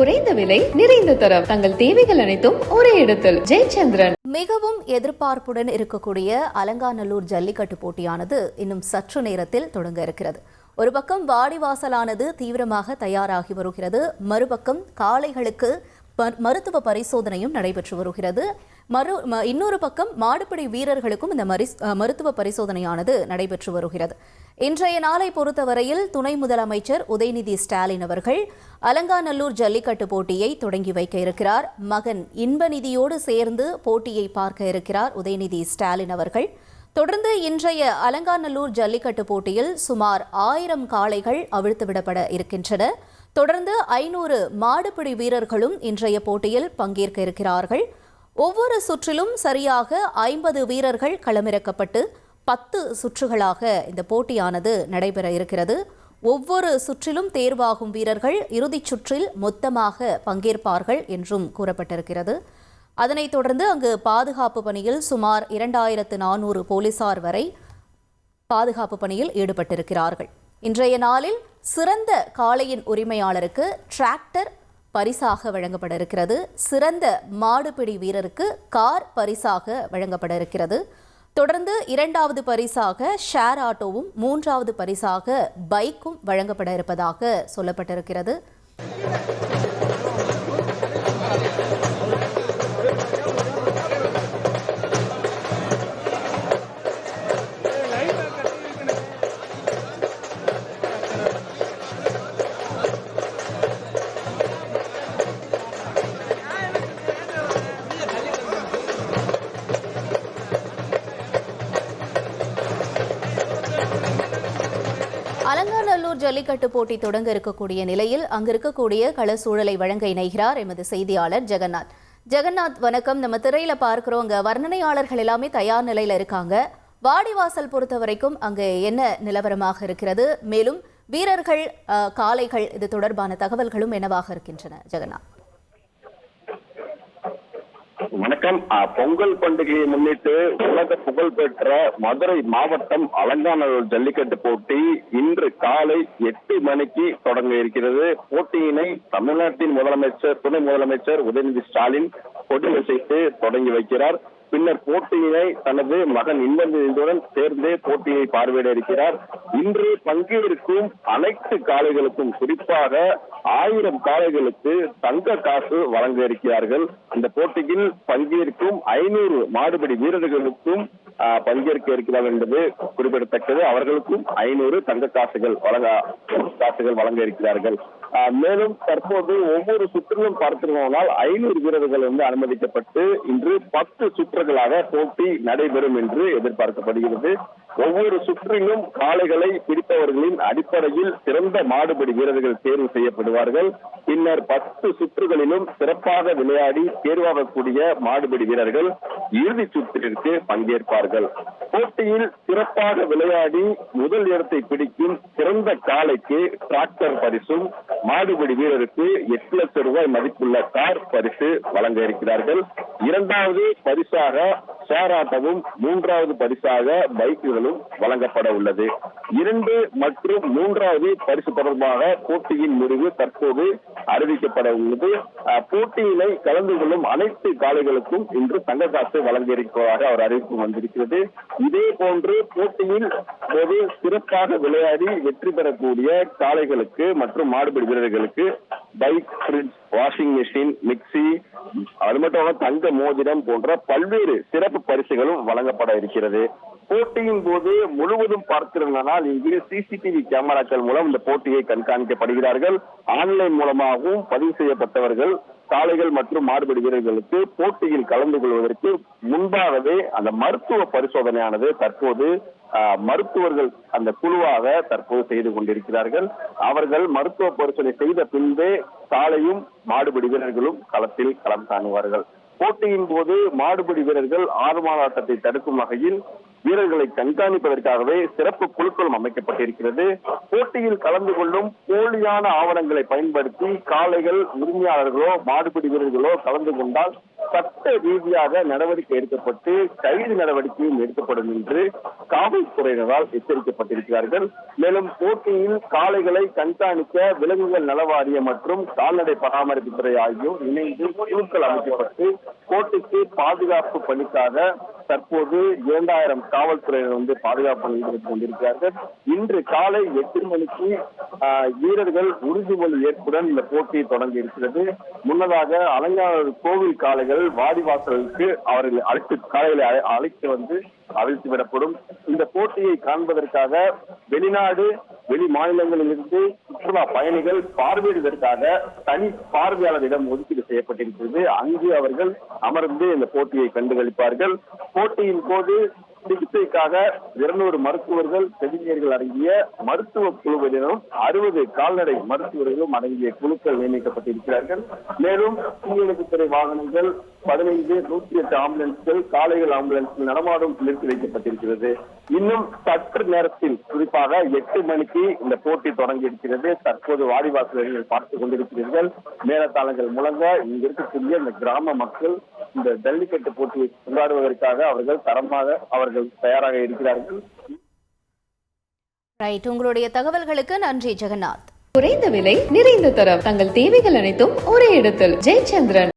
குறைந்த விலை நிறைந்த தரம் தங்கள் தேவைகள் அனைத்தும் ஒரே இடத்தில் ஜெயச்சந்திரன். மிகவும் எதிர்பார்ப்புடன் இருக்கக்கூடிய அலங்காநல்லூர் ஜல்லிக்கட்டு போட்டியானது இன்னும் சற்று நேரத்தில் தொடங்க இருக்கிறது. ஒரு பக்கம் வாடிவாசலானது தீவிரமாக தயாராகி வருகிறது, மறுபக்கம் காளைகளுக்கு மருத்துவ பரிசோதனையும் நடைபெற்று வருகிறது. இன்னொரு பக்கம் மாடுபிடி வீரர்களுக்கும் இந்த மருத்துவ பரிசோதனையானது நடைபெற்று வருகிறது. இன்றைய நாளை பொறுத்தவரையில் துணை முதலமைச்சர் உதயநிதி ஸ்டாலின் அவர்கள் அலங்காநல்லூர் ஜல்லிக்கட்டு போட்டியை தொடங்கி வைக்க இருக்கிறார். மகன் இன்பநிதியோடு சேர்ந்து போட்டியை பார்க்க இருக்கிறார் உதயநிதி ஸ்டாலின் அவர்கள். தொடர்ந்து இன்றைய அலங்காநல்லூர் ஜல்லிக்கட்டு போட்டியில் சுமார் 1000 காளைகள் அவிழ்த்துவிடப்பட இருக்கின்றன. தொடர்ந்து 500 மாடுபிடி வீரர்களும் இன்றைய போட்டியில் பங்கேற்க இருக்கிறார்கள். ஒவ்வொரு சுற்றிலும் சரியாக 50 வீரர்கள் களமிறக்கப்பட்டு 10 சுற்றுகளாக இந்த போட்டியானது நடைபெற இருக்கிறது. ஒவ்வொரு சுற்றிலும் தேர்வாகும் வீரர்கள் இறுதிச் சுற்றில் மொத்தமாக பங்கேற்பார்கள் என்றும் கூறப்பட்டிருக்கிறது. அதனைத் தொடர்ந்து அங்கு பாதுகாப்பு பணியில் சுமார் 2400 போலீசார் வரை பாதுகாப்பு பணியில் ஈடுபட்டிருக்கிறார்கள். இன்றைய நாளில் சிறந்த காளையின் உரிமையாளருக்கு டிராக்டர் பரிசாக வழங்கப்பட இருக்கிறது. சிறந்த மாடுபிடி வீரருக்கு கார் பரிசாக வழங்கப்பட இருக்கிறது. தொடர்ந்து 2வது பரிசாக ஷேர் ஆட்டோவும் 3வது பரிசாக பைக்கும் வழங்கப்பட இருப்பதாக சொல்லப்பட்டிருக்கிறது. அலங்காநல்லூர் ஜல்லிக்கட்டு போட்டி தொடங்க இருக்கக்கூடிய நிலையில் அங்கு இருக்கக்கூடிய கள சூழலை வழங்க இணைகிறார் எமது செய்தியாளர் ஜெகநாத். ஜெகநாத், வணக்கம். நம்ம திரையில பார்க்கிறோம், அங்க வர்ணனையாளர்கள் எல்லாமே தயார் நிலையில இருக்காங்க. வாடிவாசல் பொறுத்த வரைக்கும் அங்கு என்ன நிலவரமாக இருக்கிறது? மேலும் வீரர்கள், காளைகள், இது தொடர்பான தகவல்களும் என்னவாக இருக்கின்றன? ஜெகநாத் வணக்கம். பொங்கல் பண்டிகையை முன்னிட்டு உலக புகழ்பெற்ற மதுரை மாவட்டம் அலங்காநல்லூர் ஜல்லிக்கட்டு போட்டி இன்று காலை 8 மணிக்கு தொடங்க இருக்கிறது. போட்டியினை தமிழ்நாட்டின் முதலமைச்சர், துணை முதலமைச்சர் உதயநிதி ஸ்டாலின் கொடியசைத்து தொடங்கி வைக்கிறார். பின்னர் போட்டியினை தனது மகன் இன்பநிதியுடன் சேர்ந்து போட்டியை பார்வையிட இருக்கிறார். இன்று பங்கேற்கும் அனைத்து காளைகளுக்கும், குறிப்பாக 1000 காளைகளுக்கு தங்க காசு வழங்க இருக்கிறார்கள். இந்த போட்டியில் பங்கேற்கும் 500 மாடுபிடி வீரர்களுக்கும் பங்கேற்க இருக்கிறார்கள் என்பது குறிப்பிடத்தக்கது. அவர்களுக்கும் 500 தங்க காசுகள் வழங்க இருக்கிறார்கள். மேலும் தற்போது ஒவ்வொரு சுற்றிலும் பார்த்திருந்தால் 500 வீரர்கள் அனுமதிக்கப்பட்டு இன்று 10 சுற்றுகளாக போட்டி நடைபெறும் என்று எதிர்பார்க்கப்படுகிறது. ஒவ்வொரு சுற்றிலும் காளைகளை பிடிப்பவர்களின் அடிப்படையில் சிறந்த மாடுபிடி வீரர்கள் தேர்வு செய்யப்படுவார்கள். பின்னர் 10 சுற்றுகளிலும் சிறப்பாக விளையாடி தேர்வாகக்கூடிய மாடுபிடி வீரர்கள் இறுதி சுற்றிற்கு பங்கேற்பார்கள். போட்டியில் சிறப்பாக விளையாடி முதல் இடத்தை பிடிக்கும் சிறந்த காளைக்கு டிராக்டர் பரிசும், மாடுபிடி வீரருக்கு 8 லட்சம் ரூபாய் மதிப்புள்ள கார் பரிசு வழங்க இருக்கிறார்கள். 2வது பரிசாக ஷேர் ஆட்டோவும், 3வது பரிசாக பைக்குகளும் வழங்கப்பட உள்ளது. 2 மற்றும் 3வது பரிசு தொடர்பாக போட்டியின் முடிவு தற்போது அறிவிக்கப்பட உள்ளது. போட்டியினை கலந்து கொள்ளும் அனைத்து காளைகளுக்கும் இன்று தங்க காசு வழங்க இருப்பதாக அவர் அறிவிப்பு வந்திருக்கிறது. இதே போன்று போட்டியில் போது சிறப்பாக விளையாடி வெற்றி பெறக்கூடிய காளைகளுக்கு மற்றும் மாடுபிடி வீரர்களுக்கு bike, fridge, washing machine, mixie, அது மட்டும் தங்க மோதிரம் போன்ற பல்வேறு சிறப்பு பரிசுகளும் வழங்கப்பட இருக்கிறது. போட்டியின் போது முழுவதும் பார்த்திருந்தால் இங்கு சிசிடிவி கேமராக்கள் மூலம் இந்த போட்டியை கண்காணிக்கப்படுகிறார்கள். ஆன்லைன் மூலமாகவும் பதிவு செய்யப்பட்டவர்கள் காளைகள் மற்றும் மாடுபிடி வீரர்களுக்கு போட்டியில் கலந்து கொள்வதற்கு முன்பாகவே அந்த மருத்துவ பரிசோதனையானது தற்போது மருத்துவர்கள் அந்த குழுவாக தற்போது செய்து கொண்டிருக்கிறார்கள். அவர்கள் மருத்துவ பரிசோதனை செய்த பின்பே காளையும் மாடுபிடி வீரர்களும் களத்தில் களம் காணுவார்கள். போட்டியின் போது மாடுபிடி வீரர்கள் ஆர்மாலாட்டத்தை தடுக்கும் வகையில் வீரர்களை கண்காணிப்பதற்காகவே சிறப்பு குழுக்களும் அமைக்கப்பட்டிருக்கிறது. போட்டியில் கலந்து கொள்ளும் போலியான ஆவணங்களை பயன்படுத்தி காளைகள் உரிமையாளர்களோ மாடுபிடி வீரர்களோ கலந்து கொண்டால் சட்ட ரீதியாக நடவடிக்கை எடுக்கப்பட்டு கைது நடவடிக்கையும் எடுக்கப்படும் என்று காவல்துறையினரால் எச்சரிக்கப்பட்டிருக்கிறார்கள். மேலும் போட்டியில் காளைகளை கண்காணிக்க விலங்குகள் நல வாரியம் மற்றும் கால்நடை பராமரிப்புத்துறை ஆகியோர் இணைந்து குழுக்கள் அமைக்கப்பட்டு போட்டிக்கு பாதுகாப்பு பணிக்காக தற்போது 2000 காவல்துறையினர் பாதுகாப்பு பணியில் ஈடுபட்டுக் கொண்டிருக்கிறார்கள். இன்று காலை 8 மணிக்கு வீரர்கள் உறுதிமொழி ஏற்புடன் இந்த போட்டி தொடங்க இருக்கிறது. முன்னதாக அலங்காநல்லூர் கோவில் காளைகள் வாடிவாசலுக்கு அவர்கள் காளைகளை அழைத்து வந்து அவிழ்த்து விடப்படும். இந்த போட்டியை காண்பதற்காக வெளிநாடு வெளி மாநிலங்களிலிருந்து சுற்றுலா பயணிகள் பார்வையிடுவதற்காக தனி பார்வையாளரிடம் ஒதுக்கீடு செய்யப்பட்டிருக்கிறது. அங்கு அவர்கள் அமர்ந்து இந்த போட்டியை கண்டுகளிப்பார்கள். போட்டியின் போது சிகிச்சைக்காக 200 மருத்துவர்கள் செவிலியர்கள் அடங்கிய மருத்துவ குழுவினரும் 60 கால்நடை மருத்துவர்களும் அடங்கிய குழுக்கள் நியமிக்கப்பட்டிருக்கிறார்கள். மேலும் தீயணைப்புத்துறை வாகனங்கள் 15 108 ஆம்புலன்ஸ்கள் காளைகள் ஆம்புலன்ஸ்கள் நடமாடும் நிறுத்தி வைக்கப்பட்டிருக்கிறது. இன்னும் சற்று நேரத்தில் குறிப்பாக 8 மணிக்கு இந்த போட்டி தொடங்கி இருக்கிறது. தற்போது வாடிவாசல்கள் பார்த்துக் கொண்டிருக்கிறீர்கள். மேலத்தாளங்கள் முழங்க இங்க இருக்கக்கூடிய இந்த கிராம மக்கள் இந்த ஜல்லிக்கட்டு போட்டியை கொண்டாடுவதற்காக அவர்கள் தயாராக இருக்கிறார்கள். ரைட், உங்களுடைய தகவல்களுக்கு நன்றி ஜெகநாத். குறைந்த விலை நிறைந்த தரம் தங்கள் தேவைகள் அனைத்தும் ஒரே இடத்தில் ஜெயச்சந்திரன்.